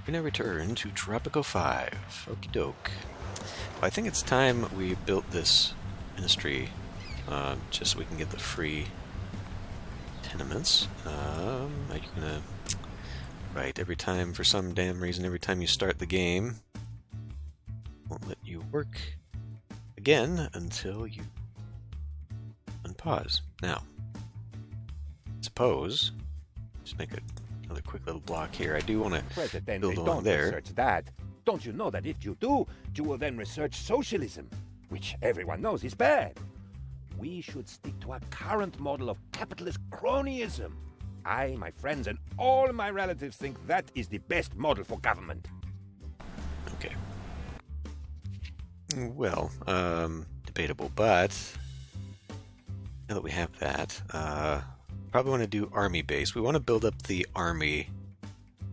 We now return to Tropico 5. Okie doke. Well, I think it's time we built this ministry just so we can get the free tenements. Are you gonna... Right, every time, for some damn reason, every time you start the game, it won't let you work again until you unpause. Now, suppose, just make another quick little block here. I do want to build along there. Research that. Don't you know that if you do, you will then research socialism, which everyone knows is bad. We should stick to our current model of capitalist cronyism. I, my friends, and all my relatives think that is the best model for government. Okay. Well, debatable, but now that we have that, probably want to do army base. We want to build up the army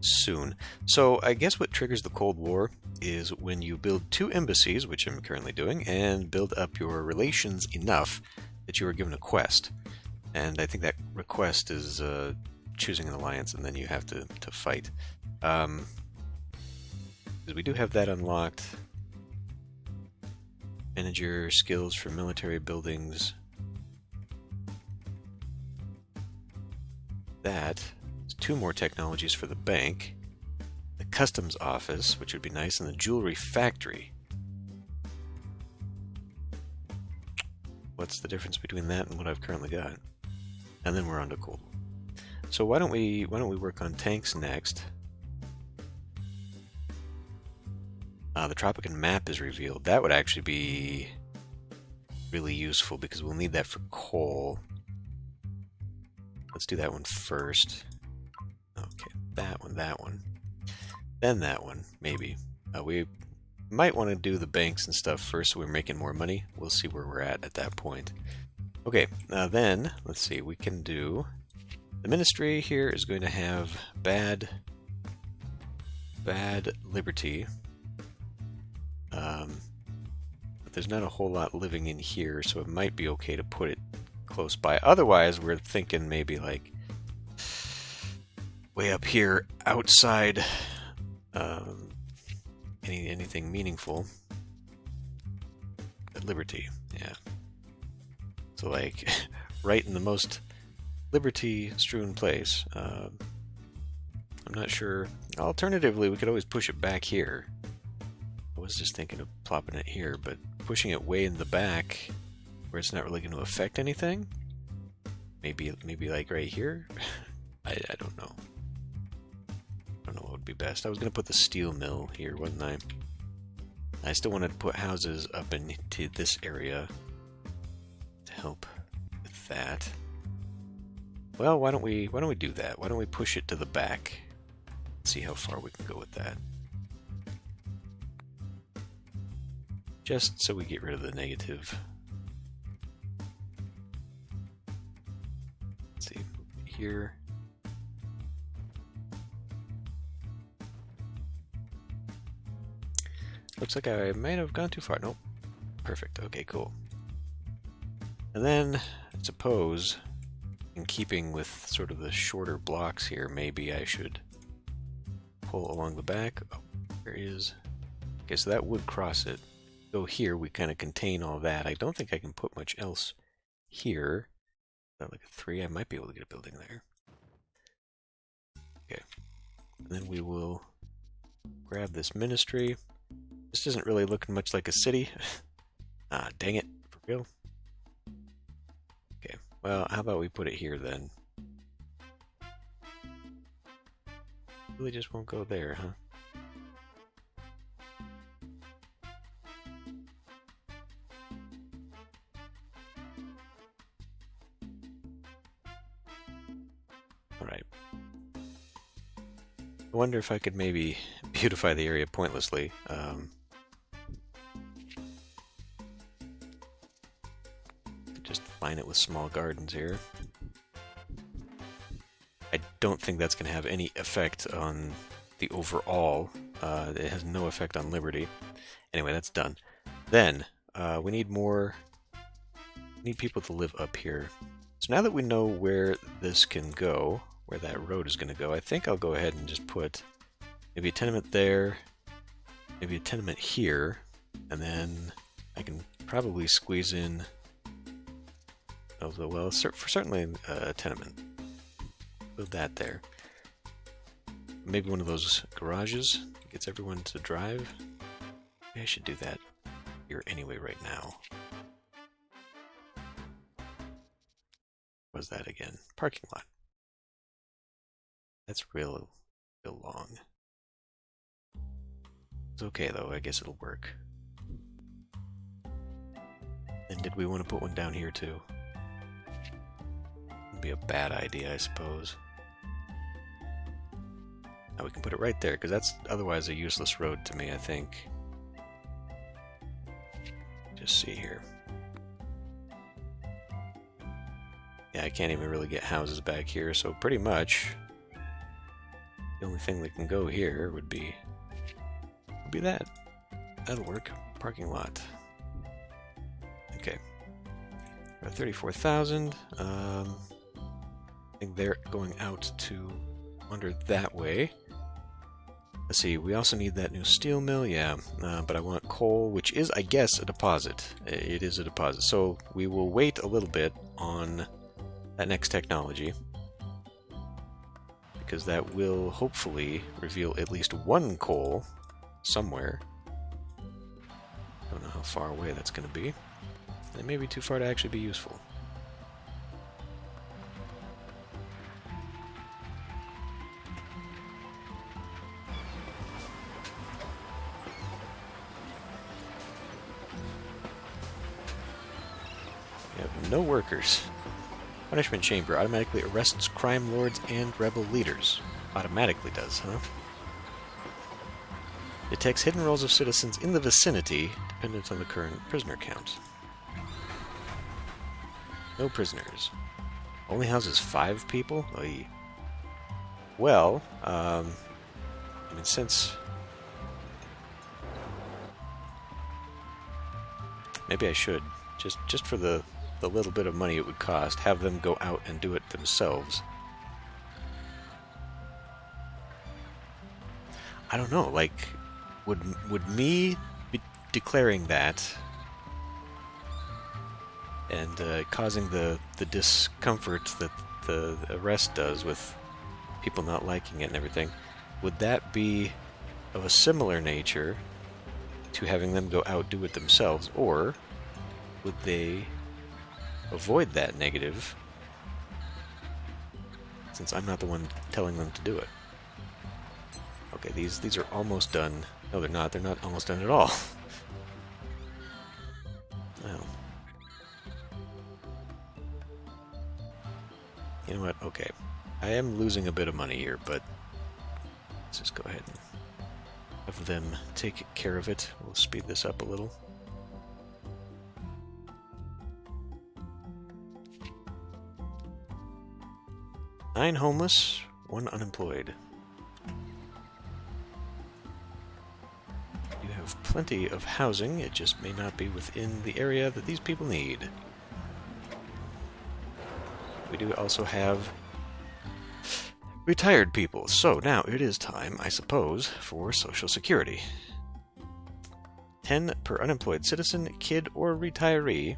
soon. So I guess what triggers the Cold War is when you build 2 embassies, which I'm currently doing, and build up your relations enough that you are given a quest. And I think that request is choosing an alliance, and then you have to fight. Because we do have that unlocked. Manage your skills for military buildings. That is 2 more technologies for the bank. The customs office, which would be nice, and the jewelry factory. What's the difference between that and what I've currently got? And then we're on to Cold War. So why don't we work on tanks next? The Tropican map is revealed. That would actually be really useful because we'll need that for coal. Let's do that one first. Okay, that one. Then that one, maybe. We might want to do the banks and stuff first so we're making more money. We'll see where we're at that point. Okay, then, let's see, we can do... The ministry here is going to have bad liberty. But there's not a whole lot living in here, so it might be okay to put it close by. Otherwise, we're thinking maybe like way up here outside anything meaningful. At liberty, yeah. So like right in the most liberty-strewn place. I'm not sure. Alternatively, we could always push it back here. I was just thinking of plopping it here, but pushing it way in the back where it's not really going to affect anything? Maybe like right here? I don't know. I don't know what would be best. I was going to put the steel mill here, wasn't I? I still wanted to put houses up into this area to help with that. Well, why don't we do that? Why don't we push it to the back? See how far we can go with that. Just so we get rid of the negative. Let's see, here. Looks like I might have gone too far. Nope. Perfect. Okay, cool. And then, I suppose, in keeping with sort of the shorter blocks here, maybe I should pull along the back. Oh, there is. Okay, so that would cross it. Go here, we kind of contain all that. I don't think I can put much else here. About like a 3, I might be able to get a building there. Okay. And then we will grab this ministry. This isn't really looking much like a city. Ah, dang it. For real? Okay. Well, how about we put it here then? Really just won't go there, huh? Alright. I wonder if I could maybe beautify the area pointlessly. Just line it with small gardens here. I don't think that's going to have any effect on the overall. It has no effect on liberty. Anyway, that's done. Then, we need more... We need people to live up here. So now that we know where this can go, where that road is going to go, I think I'll go ahead and just put Maybe a tenement there. Maybe a tenement here. And then I can probably squeeze in... well, certainly a tenement. Put that there. Maybe one of those garages gets everyone to drive. Maybe I should do that here anyway right now. What was that again? Parking lot. That's real long. It's okay though, I guess it'll work. And did we want to put one down here too? Would be a bad idea, I suppose. Now we can put it right there, because that's otherwise a useless road to me, I think. Just see here. Yeah, I can't even really get houses back here, so pretty much the only thing that can go here would be that. That'll work. Parking lot. Okay. We're at 34,000. I think they're going out to wander that way. Let's see, we also need that new steel mill, yeah, but I want coal, which is, I guess, a deposit. It is a deposit, so we will wait a little bit on that next technology, because that will hopefully reveal at least one coal somewhere. I don't know how far away that's going to be. It may be too far to actually be useful. We have no workers. Punishment Chamber automatically arrests crime lords and rebel leaders. Automatically does, huh? Detects hidden roles of citizens in the vicinity, dependent on the current prisoner count. No prisoners. Only houses 5 people? Oy. Well, I mean, since... Maybe I should, just for the little bit of money it would cost, have them go out and do it themselves. I don't know, like, would me be declaring that and causing the discomfort that the arrest does with people not liking it and everything, would that be of a similar nature to having them go out do it themselves, or would they avoid that negative since I'm not the one telling them to do it? Okay, these are almost done. No, they're not. They're not almost done at all. Well. You know what? Okay. I am losing a bit of money here, but let's just go ahead and have them take care of it. We'll speed this up a little. Nine homeless, 1 unemployed. You have plenty of housing, it just may not be within the area that these people need. We do also have retired people, so now it is time, I suppose, for Social Security. 10 per unemployed citizen, kid, or retiree,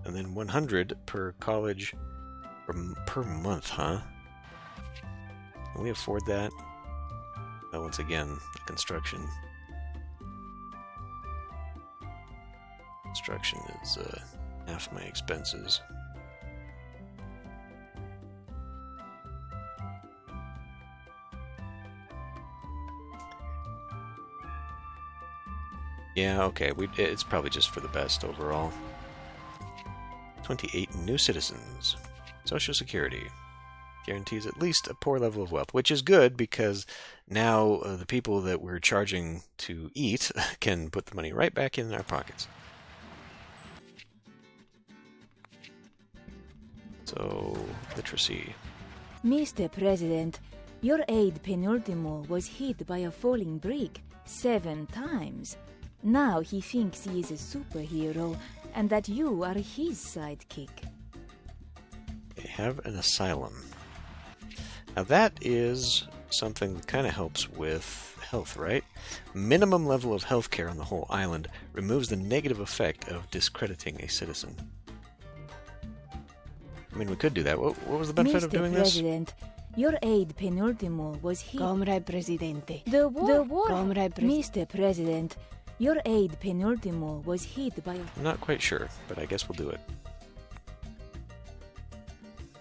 and then 100 per college per month, huh? Can we afford that? Oh, once again, the construction. Construction is half my expenses. Yeah, okay, it's probably just for the best overall. 28 new citizens. Social Security. Guarantees at least a poor level of wealth, which is good because now the people that we're charging to eat can put the money right back in our pockets. So, literacy. Mr. President, your aide Penultimo was hit by a falling brick 7 times. Now he thinks he is a superhero and that you are his sidekick. They have an asylum. Now that is something that kind of helps with health, right? Minimum level of healthcare on the whole island removes the negative effect of discrediting a citizen. I mean, we could do that. What was the benefit of doing this? Mr. President, your aide Penultimo was hit. Comrade Presidente. The war. Comrade Mr. President, your aide Penultimo was hit by a... I'm not quite sure, but I guess we'll do it.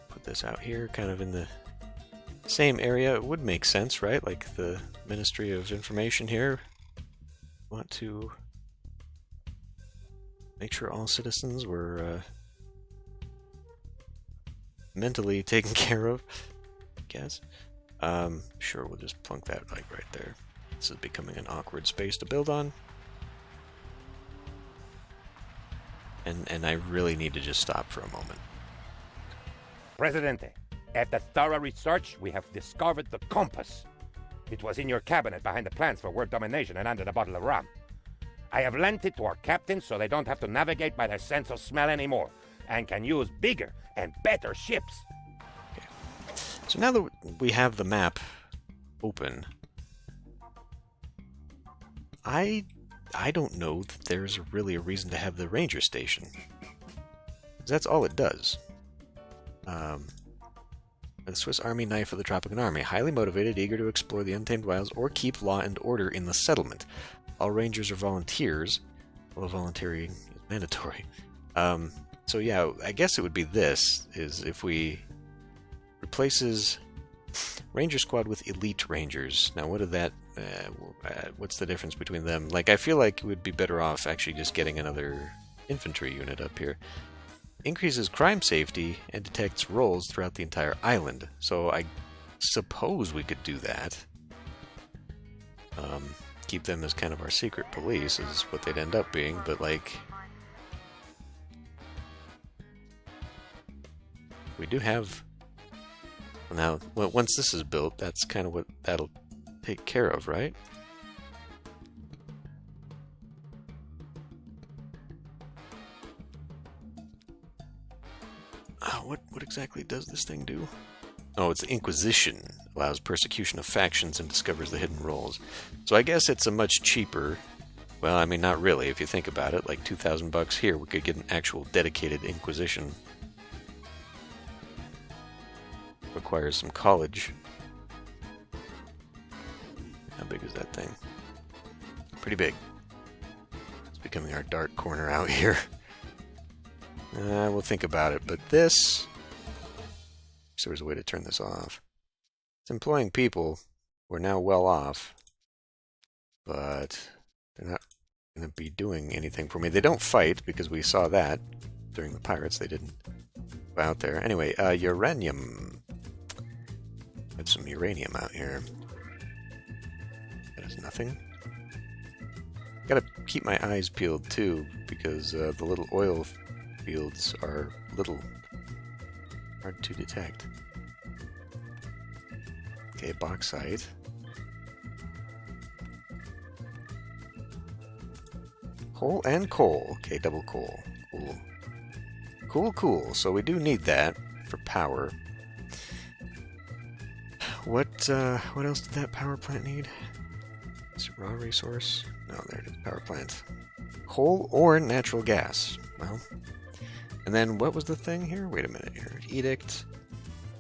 Put this out here, kind of in the same area. It would make sense, right? Like the Ministry of Information here. Want to make sure all citizens were mentally taken care of, I guess. Sure, we'll just plunk that like right there. This is becoming an awkward space to build on. And I really need to just stop for a moment. Presidente, after thorough research, we have discovered the compass. It was in your cabinet behind the plans for world domination and under the bottle of rum. I have lent it to our captains so they don't have to navigate by their sense of smell anymore, and can use bigger and better ships. Okay. So now that we have the map open, I don't know that there's really a reason to have the ranger station. 'Cause that's all it does. The Swiss Army knife of the Tropican Army. Highly motivated, eager to explore the untamed wilds or keep law and order in the settlement. All rangers are volunteers, although volunteering is mandatory. So yeah, I guess it would be this, is if we replaces Ranger Squad with Elite Rangers. Now what did that, what's the difference between them? Like, I feel like it would be better off actually just getting another infantry unit up here. Increases crime safety and detects roles throughout the entire island. So I suppose we could do that. Keep them as kind of our secret police is what they'd end up being, but like... we do have... Now, well, once this is built, that's kind of what that'll take care of, right? What exactly does this thing do? Oh, it's the Inquisition. Allows persecution of factions and discovers the hidden roles. So I guess it's a much cheaper... Well, I mean, not really, if you think about it. Like $2,000 here, we could get an actual dedicated Inquisition. Requires some college. How big is that thing? Pretty big. It's becoming our dark corner out here. We'll think about it, but this... So there's a way to turn this off. It's employing people who are now well off, but they're not going to be doing anything for me. They don't fight, because we saw that during the Pirates. They didn't go out there. Anyway, uranium. Got some uranium out here. That is nothing. Gotta keep my eyes peeled, too, because the little oil fields are little. Hard to detect. Okay, bauxite. Coal and coal. Okay, double coal. Cool. Cool, cool. So we do need that for power. What else did that power plant need? Is it raw resource? No, there it is. Power plant. Coal or natural gas. Well... And then, what was the thing here? Wait a minute here. Edict.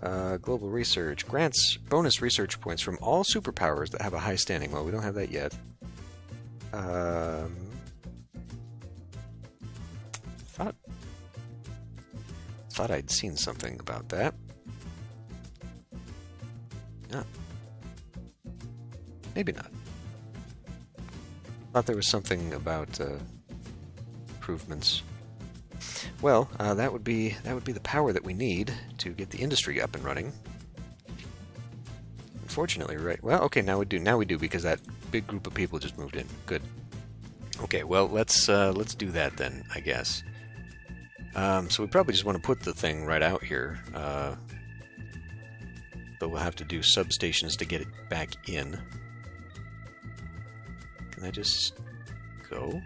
Global research. Grants bonus research points from all superpowers that have a high standing. Well, we don't have that yet. Thought I'd seen something about that. No. Maybe not. Thought there was something about improvements. Well, that would be the power that we need to get the industry up and running. Unfortunately, right? Well, okay, now we do because that big group of people just moved in. Good. Okay, well, let's do that then, I guess. So we probably just want to put the thing right out here. But we'll have to do substations to get it back in. Can I just go?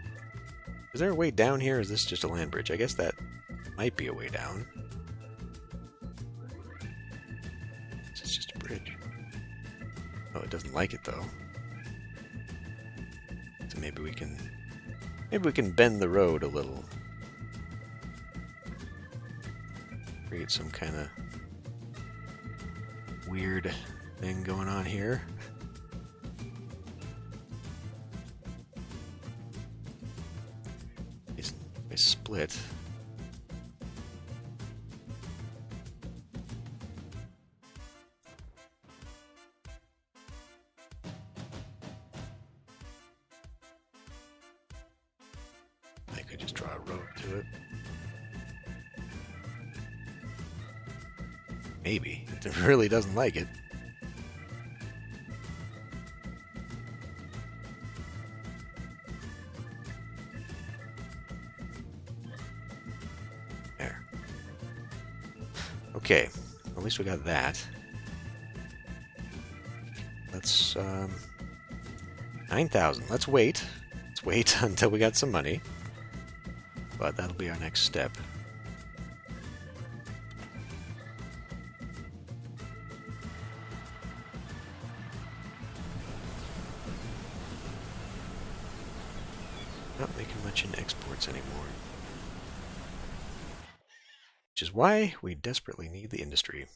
Is there a way down here, or is this just a land bridge? I guess that might be a way down. It's just a bridge. it doesn't like it though. So maybe we can bend the road a little. Create some kind of weird thing going on here. They split. I could just draw a road to it. Maybe. It really doesn't like it. There. Okay. At least we got that. Let's, 9,000. Let's wait. Let's wait until we got some money. But that'll be our next step. Not making much in exports anymore. Which is why we desperately need the industry.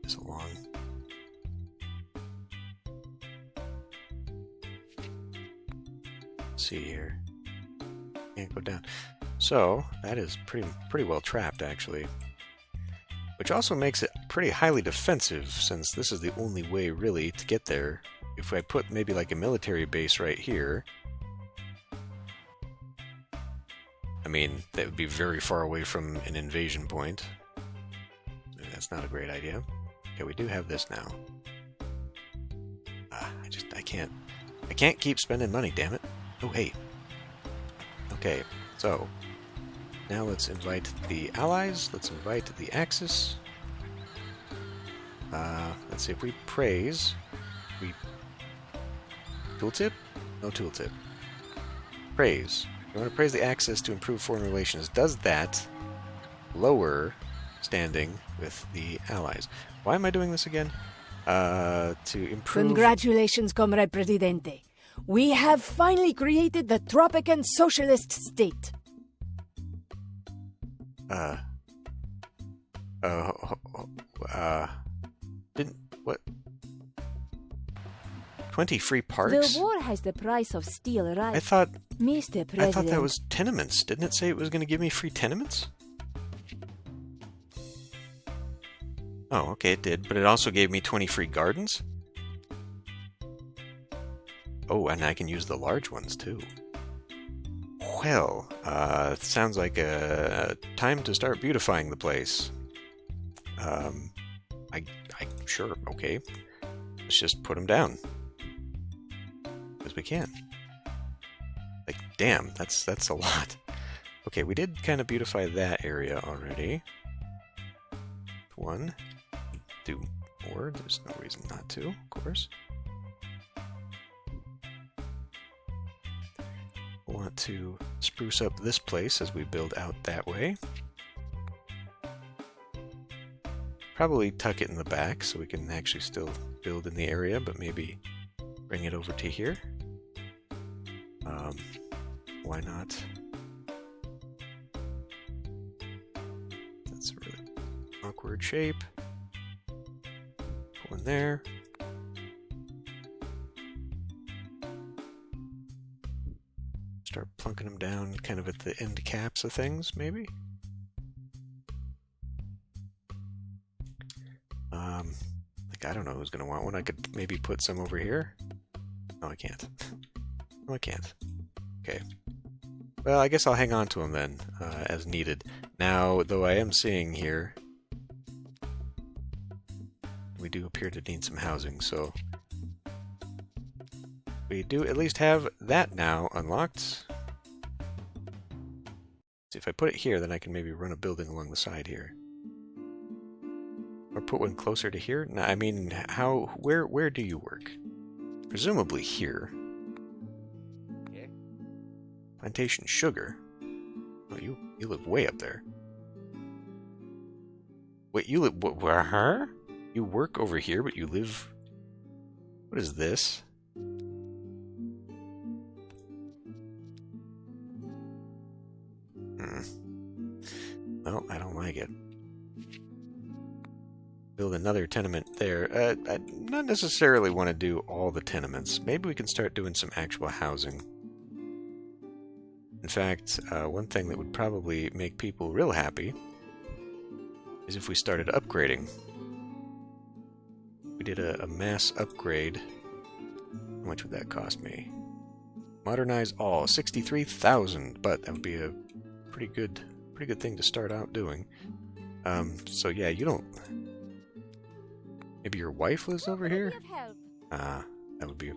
This along. Let's see here. Can't go down. So that is pretty well trapped actually, which also makes it pretty highly defensive since this is the only way really to get there. If I put maybe like a military base right here, I mean that would be very far away from an invasion point. That's not a great idea. Okay, we do have this now. I can't keep spending money, damn it. Oh hey. Okay, so now let's invite the allies. Let's invite the Axis. Let's see if we praise. Tooltip? No tooltip. Praise. You want to praise the Axis to improve foreign relations. Does that lower standing with the allies? Why am I doing this again? To improve... Congratulations, Comrade Presidente. We have finally created the Tropican Socialist State. Didn't... What? 20 free parks? The war has the price of steel, right? I thought Mr. President. I thought that was tenements. Didn't it say it was going to give me free tenements? Oh, okay, it did. But it also gave me 20 free gardens? Oh, and I can use the large ones, too. Well, sounds like a time to start beautifying the place. Sure, okay. Let's just put them down. Because we can. Like, damn, that's a lot. Okay, we did kind of beautify that area already. One. Do more. There's no reason not to, of course. We want to spruce up this place as we build out that way. Probably tuck it in the back so we can actually still build in the area, but maybe bring it over to here. Why not? That's a really awkward shape. Pull in there. Start plunking them down kind of at the end caps of things, maybe? Like, I don't know who's going to want one. I could maybe put some over here. No, I can't. No, I can't. Okay. Well, I guess I'll hang on to them then, as needed. Now, though I am seeing here, we do appear to need some housing, so we do at least have that now unlocked. See, if I put it here, then I can maybe run a building along the side here. Or put one closer to here? No, I mean, where do you work? presumably here. Yeah. Plantation sugar. Oh, you live way up there. Wait, you live where? Huh? You work over here, but you live. What is this? Well, I don't like it. Build another tenement there. I not necessarily want to do all the tenements. Maybe we can start doing some actual housing. In fact, one thing that would probably make people real happy is if we started upgrading. We did a mass upgrade. How much would that cost me? Modernize all, 63,000, but that would be a pretty good thing to start out doing. So yeah, you don't. Maybe your wife lives over here. That would be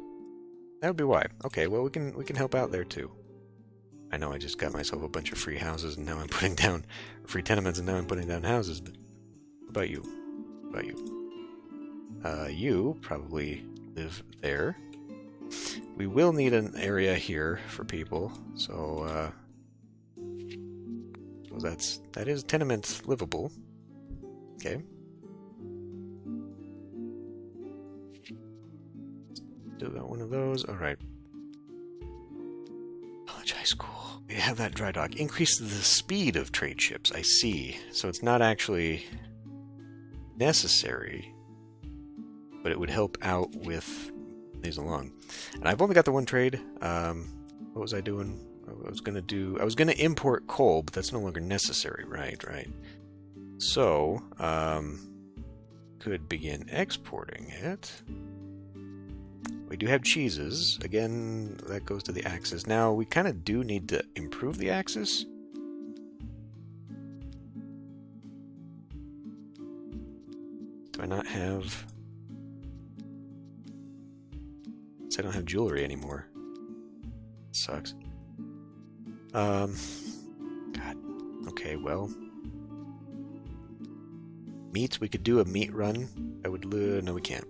why. Okay, well we can help out there too. I know I just got myself a bunch of free houses, and now I'm putting down free tenements, and now I'm putting down houses. But what about you? What about you? You probably live there. We will need an area here for people, so that is tenement livable. Okay. Still got one of those. All right. College High School. We have that dry dock. Increase the speed of trade ships. I see. So it's not actually necessary, but it would help out with these along. And I've only got the one trade. What was I doing? I was gonna import coal, but that's no longer necessary. Right. So, could begin exporting it. We do have cheeses. Again, that goes to the axis. Now, we kind of do need to improve the axis. Do I not have... I don't have jewelry anymore. Sucks. God. Okay, well... Meat, we could do a meat run. I would... No, we can't.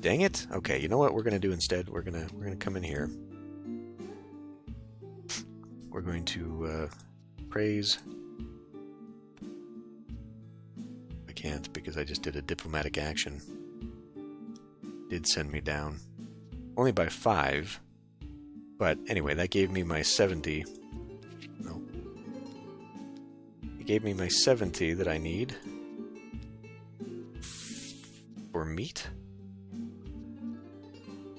Dang it. Okay, you know what we're going to do instead? We're going to come in here. We're going to praise. I can't because I just did a diplomatic action. Did send me down. Only by 5. But anyway, that gave me my 70. No. It gave me my 70 that I need. For meat?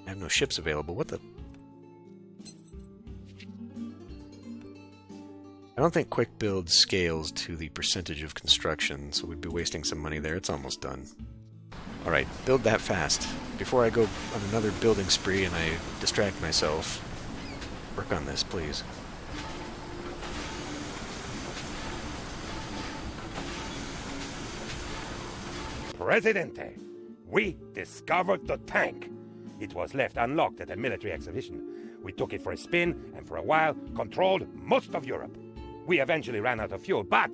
I have no ships available. What the... I don't think quick build scales to the percentage of construction, so we'd be wasting some money there. It's almost done. Alright, build that fast. Before I go on another building spree and I distract myself. Work on this, please. Presidente, we discovered the tank. It was left unlocked at a military exhibition. We took it for a spin, and for a while, controlled most of Europe. We eventually ran out of fuel, but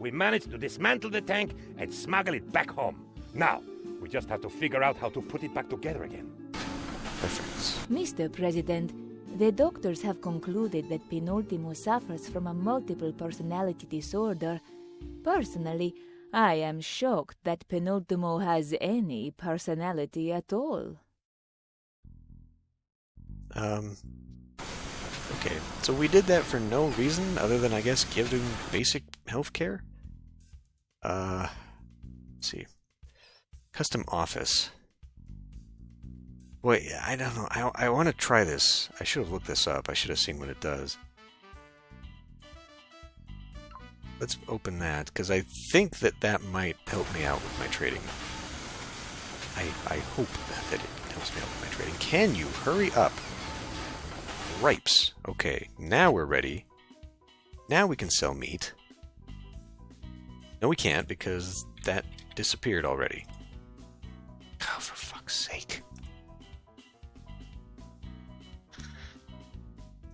we managed to dismantle the tank and smuggle it back home. Now, we just have to figure out how to put it back together again. Perfect. Mr. President, the doctors have concluded that Penultimo suffers from a multiple personality disorder. Personally, I am shocked that Penultimo has any personality at all. Okay, so we did that for no reason other than, I guess, give him basic health care? Let's see. Custom office. Boy, I don't know. I want to try this. I should have looked this up. I should have seen what it does. Let's open that, because I think that might help me out with my trading. I hope that it helps me out with my trading. Can you hurry up? Ripes. Okay, now we're ready. Now we can sell meat. No, we can't, because that disappeared already. Oh, for fuck's sake.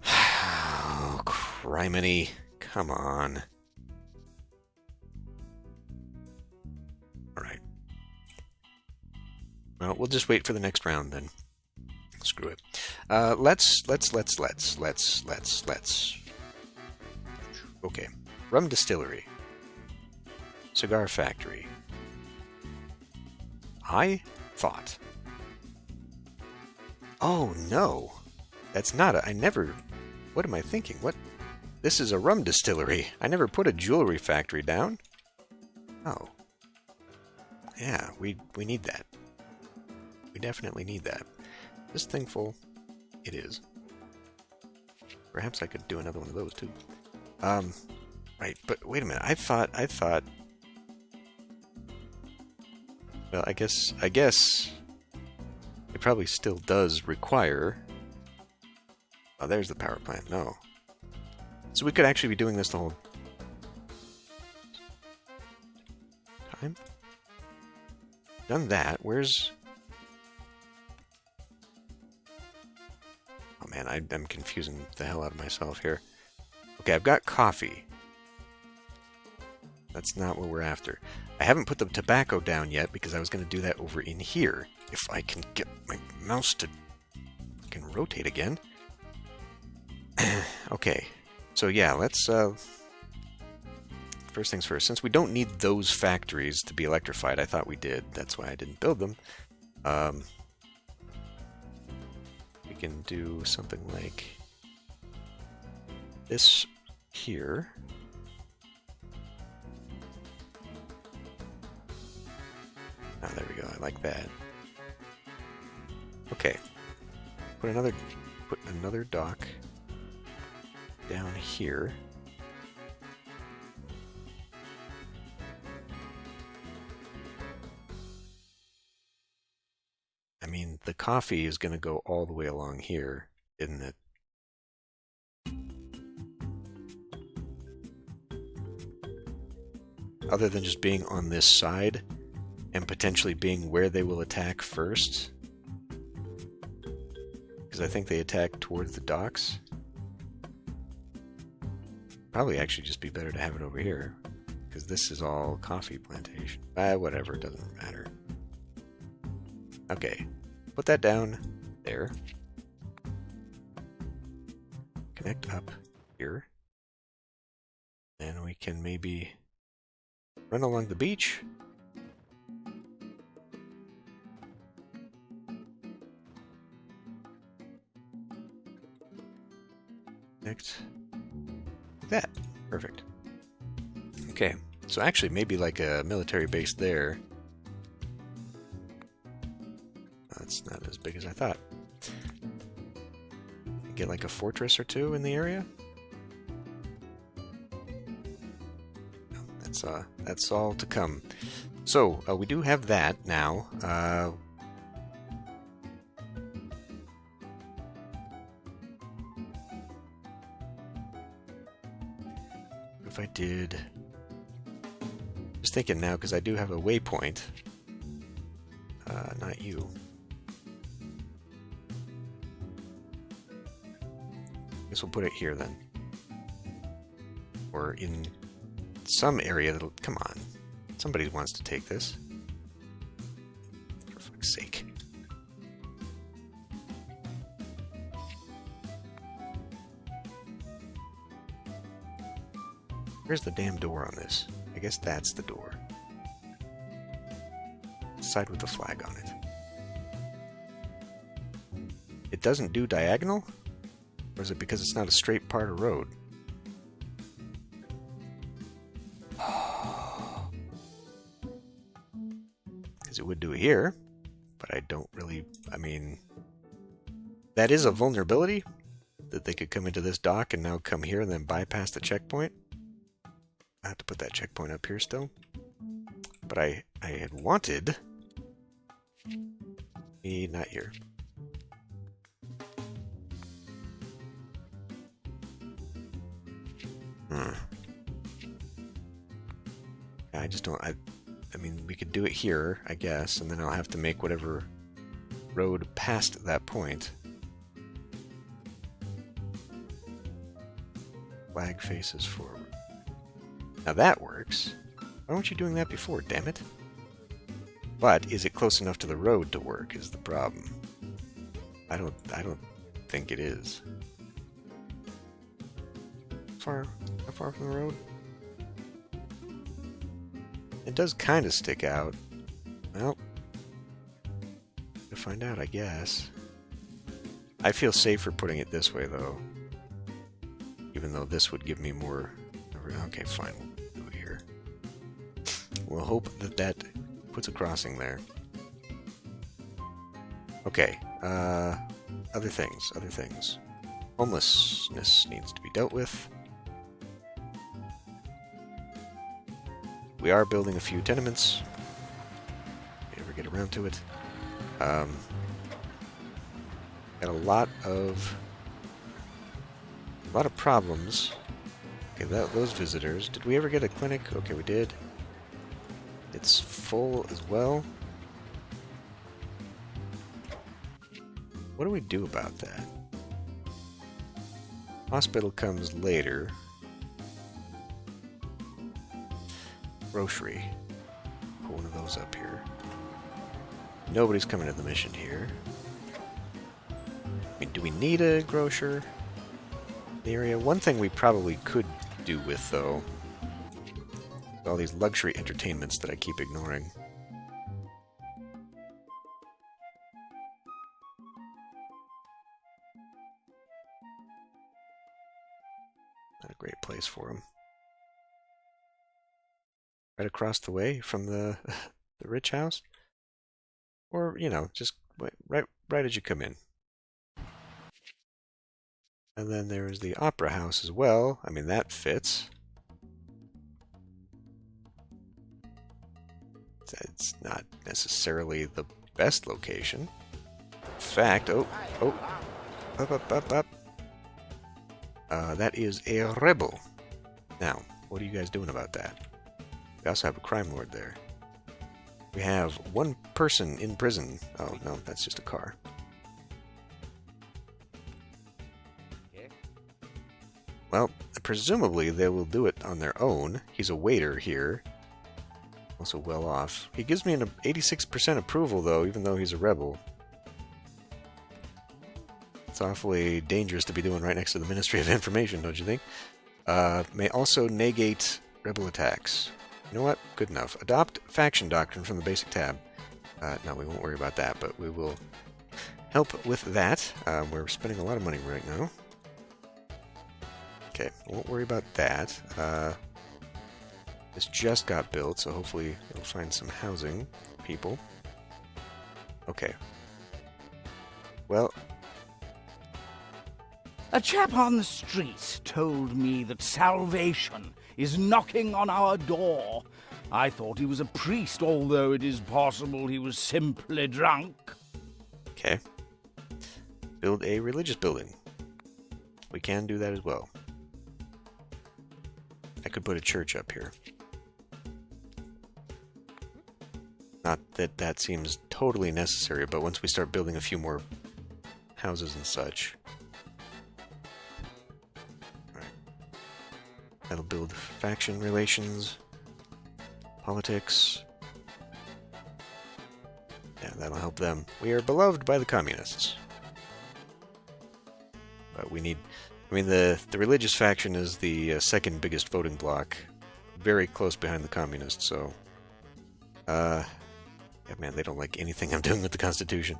Oh, criminy. Come on. Alright. Well, we'll just wait for the next round then. Screw it. Let's. Okay. Rum distillery. Cigar factory. I thought. Oh no. That's not a... I never... What am I thinking? What? This is a rum distillery. I never put a jewelry factory down. Oh. Yeah, we need that. We definitely need that. This thing full? It is. Perhaps I could do another one of those too. Right, but wait a minute. I thought... Well, I guess it probably still does require... Oh, there's the power plant. No. So we could actually be doing this the whole time. Done that. Where's... Oh man, I'm confusing the hell out of myself here. Okay, I've got coffee. That's not what we're after. I haven't put the tobacco down yet because I was going to do that over in here. If I can get my mouse to fucking rotate again. Okay, so yeah, let's... First things first, since we don't need those factories to be electrified, I thought we did. That's why I didn't build them. We can do something like this here. Oh, there we go. I like that. Okay. Put another dock down here. I mean, the coffee is going to go all the way along here, isn't it? Other than just being on this side and potentially being where they will attack first. Because I think they attack towards the docks. Probably actually just be better to have it over here. Because this is all coffee plantation. Whatever, it doesn't matter. Okay, put that down there. Connect up here. And we can maybe run along the beach. Connect like that. Perfect. Okay, so actually maybe like a military base there. That's not as big as I thought. Get like a fortress or two in the area. That's all to come. So we do have that now. If I did, just thinking now because I do have a waypoint. Not you. Guess we'll put it here then. Or in some area that'll... Come on. Somebody wants to take this. For fuck's sake. Where's the damn door on this? I guess that's the door. Side with the flag on it. It doesn't do diagonal? Or is it because it's not a straight part of road? Because it would do it here, but I don't really... I mean... That is a vulnerability, that they could come into this dock and now come here and then bypass the checkpoint. I have to put that checkpoint up here still. But I had wanted... Not here. I just don't... I mean, we could do it here, I guess, and then I'll have to make whatever road past that point. Flag faces forward. Now that works. Why weren't you doing that before, damn it? But is it close enough to the road to work is the problem. I don't think it is. How far from the road? It does kind of stick out. Well, to find out, I guess. I feel safer putting it this way, though. Even though this would give me more... Okay, fine. We'll do it here. We'll hope that that puts a crossing there. Okay. Other things. Homelessness needs to be dealt with. We are building a few tenements. If we ever get around to it. Got a lot of problems. Okay, those visitors. Did we ever get a clinic? Okay, we did. It's full as well. What do we do about that? Hospital comes later. Grocery. Put one of those up here. Nobody's coming to the mission here. I mean, do we need a grocer in the area? One thing we probably could do with, though, all these luxury entertainments that I keep ignoring. Not a great place for them. Right across the way from the rich house? Or, you know, just right as you come in. And then there's the opera house as well. I mean, that fits. It's not necessarily the best location. In fact, up. That is a rebel. Now, what are you guys doing about that? We also have a crime lord there. We have one person in prison. Oh, no, that's just a car. Well, presumably they will do it on their own. He's a waiter here. Also well off. He gives me an 86% approval, though, even though he's a rebel. It's awfully dangerous to be doing right next to the Ministry of Information, don't you think? May also negate rebel attacks. You know what? Good enough. Adopt faction doctrine from the basic tab. No, we won't worry about that, but we will help with that. We're spending a lot of money right now. Okay, won't worry about that. This just got built, so hopefully it'll find some housing for people. Okay. Well... A chap on the street told me that salvation is knocking on our door. I thought he was a priest, although it is possible he was simply drunk. Okay. Build a religious building. We can do that as well. I could put a church up here. Not that that seems totally necessary, but once we start building a few more houses and such... That'll build faction relations, politics. Yeah, that'll help them. We are beloved by the communists. But we need... I mean, the religious faction is the second biggest voting bloc. Very close behind the communists, so... yeah, man, they don't like anything I'm doing with the Constitution.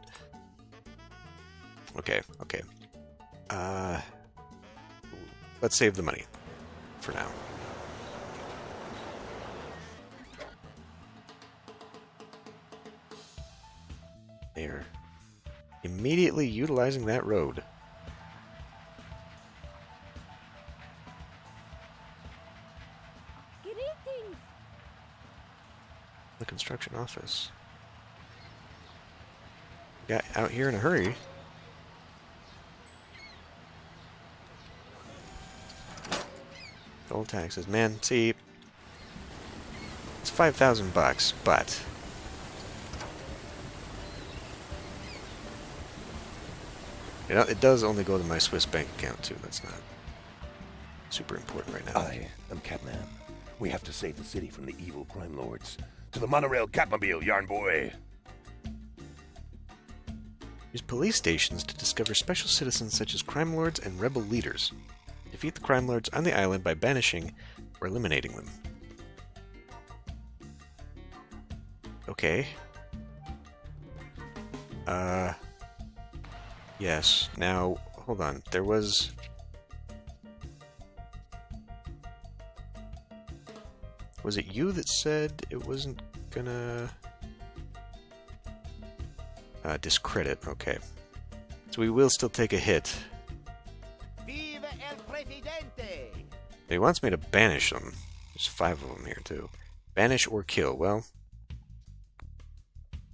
Okay. Let's save the money. For now. They're immediately utilizing that road. Greetings. The construction office. Got out here in a hurry. Old taxes, man. See, it's $5,000, but you know, it does only go to my Swiss bank account too. That's not super important right now. I am Catman. We have to save the city from the evil crime lords. To the monorail Catmobile, yarn boy. Use police stations to discover special citizens such as crime lords and rebel leaders. Defeat the crime lords on the island by banishing or eliminating them. Okay. Yes. Now, hold on. There was... Was it you that said it wasn't gonna... discredit. Okay. So we will still take a hit. Viva el presidente! He wants me to banish them. There's 5 of them here, too. Banish or kill. Well,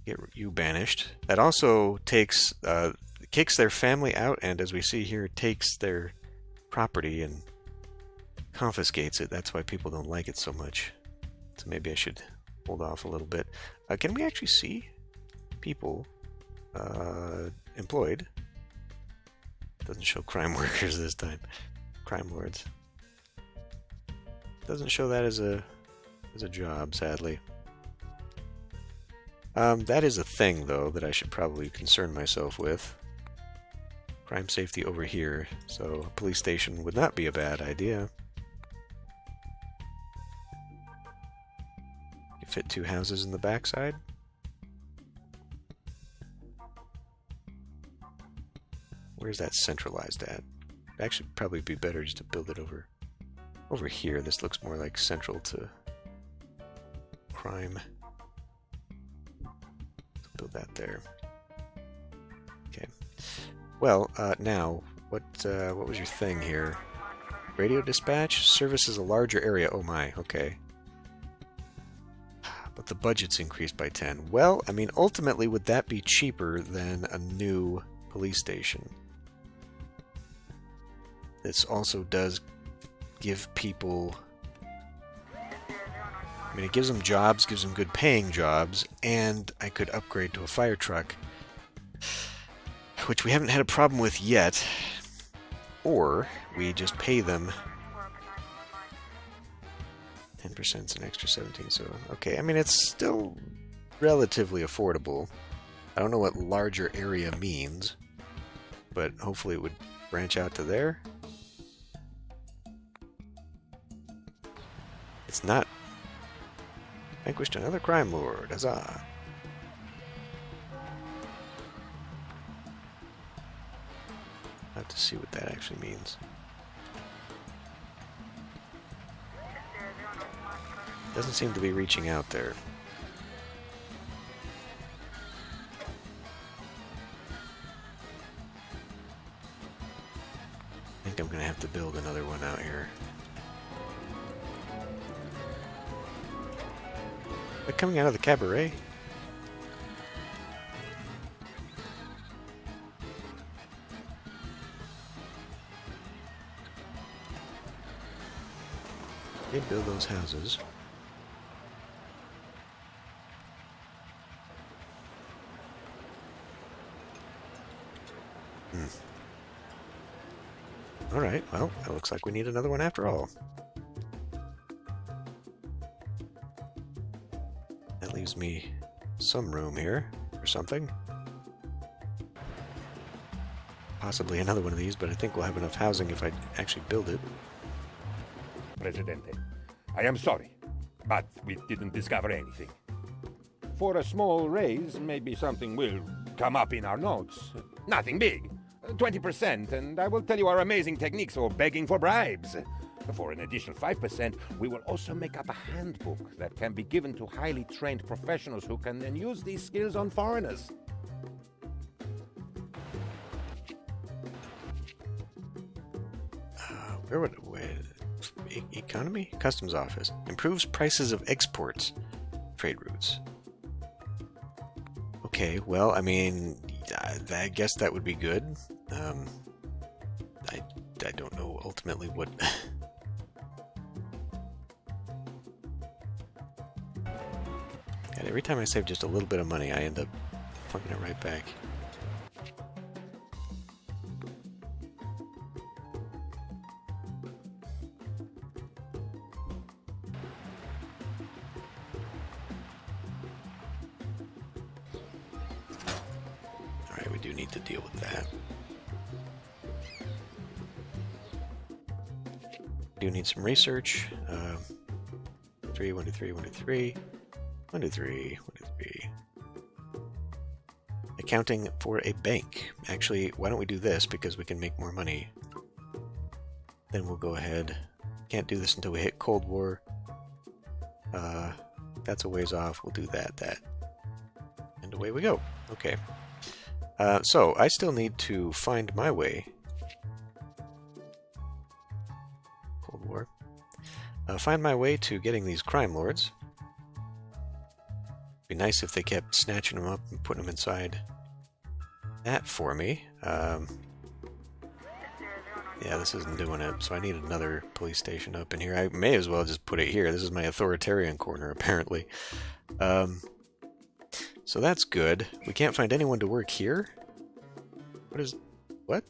get you banished. That also takes... kicks their family out, and as we see here, takes their property and confiscates it. That's why people don't like it so much. So maybe I should hold off a little bit. Can we actually see people employed? Doesn't show crime workers this time. Crime lords. Doesn't show that as a job, sadly. That is a thing, though, that I should probably concern myself with. Crime safety over here, so a police station would not be a bad idea. You fit 2 houses in the backside. Where's that centralized at? It'd actually probably be better just to build it over here. This looks more like central to crime. Let's build that there. Okay. Well, now, what was your thing here? Radio dispatch? Services a larger area. Oh my, okay. But the budget's increased by 10. Well, I mean, ultimately, would that be cheaper than a new police station? This also does give people... I mean, it gives them jobs, gives them good paying jobs, and I could upgrade to a fire truck, which we haven't had a problem with yet. Or we just pay them 10% is an extra 17, so okay. I mean, it's still relatively affordable. I don't know what larger area means, but hopefully it would branch out to there. It's not. Vanquished another crime lord. Huzzah. I'll have to see what that actually means. Doesn't seem to be reaching out there. I think I'm going to have to build another one out here. They're coming out of the cabaret. They build those houses. Alright, well, it looks like we need another one after all. That leaves me some room here for something. Possibly another one of these, but I think we'll have enough housing if I actually build it. Presidente, I am sorry, but we didn't discover anything. For a small raise, maybe something will come up in our notes. Nothing big. 20%, and I will tell you our amazing techniques for begging for bribes. For an additional 5%, we will also make up a handbook that can be given to highly trained professionals who can then use these skills on foreigners. Economy? Customs office. Improves prices of exports. Trade routes. Okay, well, I mean, I guess that would be good. I don't know ultimately what... God, every time I save just a little bit of money, I end up plunking it right back. We do need to deal with that. Do need some research. 3, 1, 2, 3, 1, 2, 3. 1, 2, 3, 1, 2, 3. Accounting for a bank. Actually, why don't we do this because we can make more money. Then we'll go ahead. Can't do this until we hit Cold War. That's a ways off. We'll do that. And away we go. Okay. So, I still need to find my way. Cold War. Find my way to getting these crime lords. Be nice if they kept snatching them up and putting them inside that for me. Yeah, this isn't doing it, so I need another police station up in here. I may as well just put it here. This is my authoritarian corner, apparently. So that's good. We can't find anyone to work here? What? What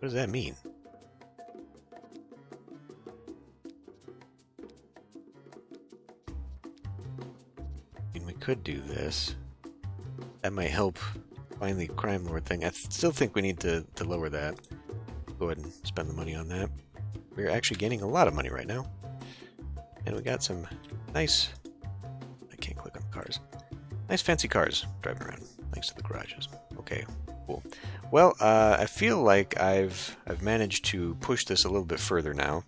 does that mean? I mean, we could do this. That might help find the crime lord thing. I still think we need to lower that. Go ahead and spend the money on that. We're actually gaining a lot of money right now. And we got some nice... I can't click on the cars. Nice fancy cars driving around, thanks to the garages. Okay, cool. Well, I feel like I've managed to push this a little bit further now,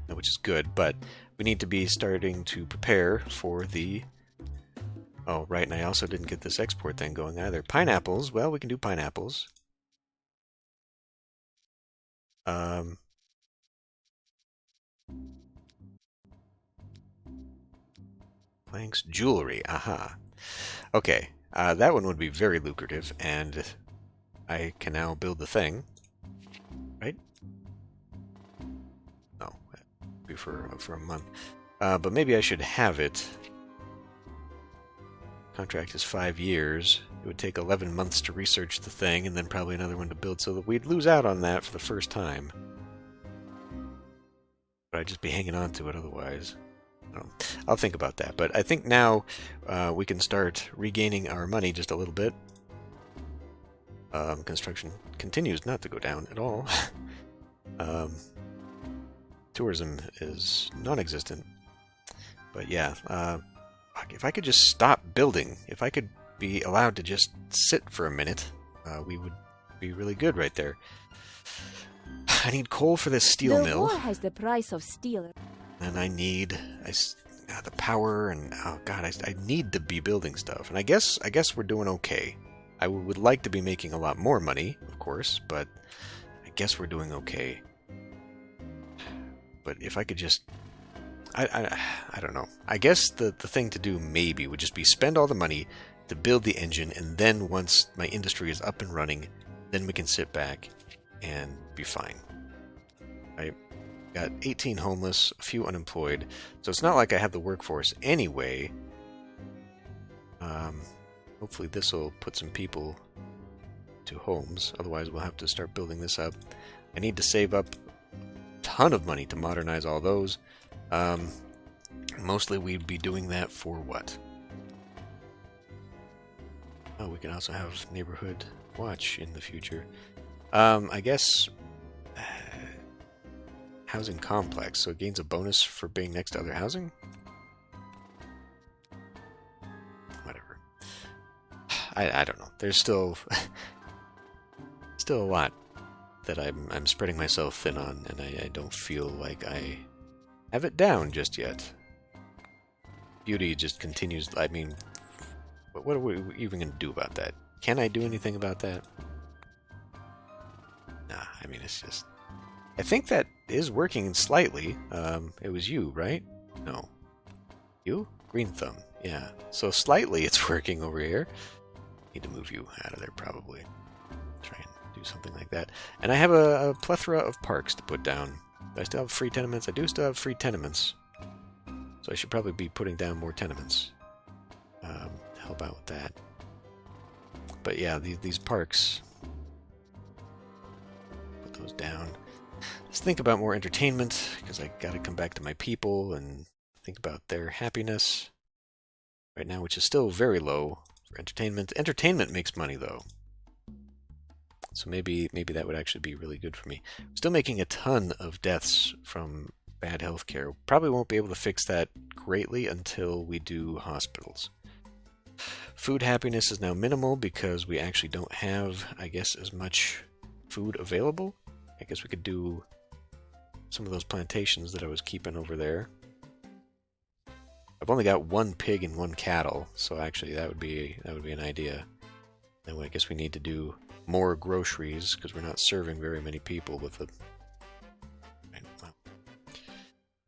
which is good, but we need to be starting to prepare for the... Oh, right, and I also didn't get this export thing going either. Pineapples, well, we can do pineapples. Planks, jewelry, aha. Okay, that one would be very lucrative, and I can now build the thing, right? No, that'd be for a month. But maybe I should have it. Contract is 5 years. It would take 11 months to research the thing, and then probably another one to build, so that we'd lose out on that for the first time. But I'd just be hanging on to it otherwise. I'll think about that. But I think now we can start regaining our money just a little bit. Construction continues not to go down at all. Tourism is non-existent. But yeah, if I could just stop building, if I could be allowed to just sit for a minute, we would be really good right there. I need coal for this steel mill. The war has the price of steel. And I need the power, and oh god, I need to be building stuff. And I guess we're doing okay. I would like to be making a lot more money, of course, but I guess we're doing okay. But if I could just... I don't know. I guess the thing to do maybe would just be spend all the money to build the engine, and then once my industry is up and running, then we can sit back and be fine. I got 18 homeless, a few unemployed, so it's not like I have the workforce anyway. Hopefully this will put some people to homes, otherwise we'll have to start building this up. I need to save up a ton of money to modernize all those. Mostly we'd be doing that for what? Oh, we can also have neighborhood watch in the future. I guess housing complex, so it gains a bonus for being next to other housing? Whatever. I don't know. There's still a lot that I'm spreading myself thin on, and I don't feel like I have it down just yet. Beauty just continues. I mean, what are we even going to do about that? Can I do anything about that? Nah, I mean, it's just... I think that is working slightly. It was you, right? No. You? Green thumb. Yeah. So slightly it's working over here. Need to move you out of there, probably. Try and do something like that. And I have a plethora of parks to put down. Do I still have free tenements? I do still have free tenements. So I should probably be putting down more tenements. To help out with that. But yeah, these parks... Put those down. Let's think about more entertainment, because I gotta come back to my people and think about their happiness. Right now, which is still very low for entertainment. Entertainment makes money, though. So maybe that would actually be really good for me. I'm still making a ton of deaths from bad healthcare. Probably won't be able to fix that greatly until we do hospitals. Food happiness is now minimal because we actually don't have, I guess, as much food available. I guess we could do some of those plantations that I was keeping over there. I've only got 1 pig and 1 cattle, so actually that would be an idea. Then I guess we need to do more groceries because we're not serving very many people with the.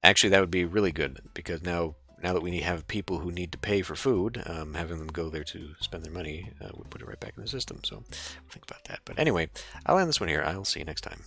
Actually, that would be really good because now that we have people who need to pay for food, having them go there to spend their money would put it right back in the system. So think about that. But anyway, I'll end this one here. I'll see you next time.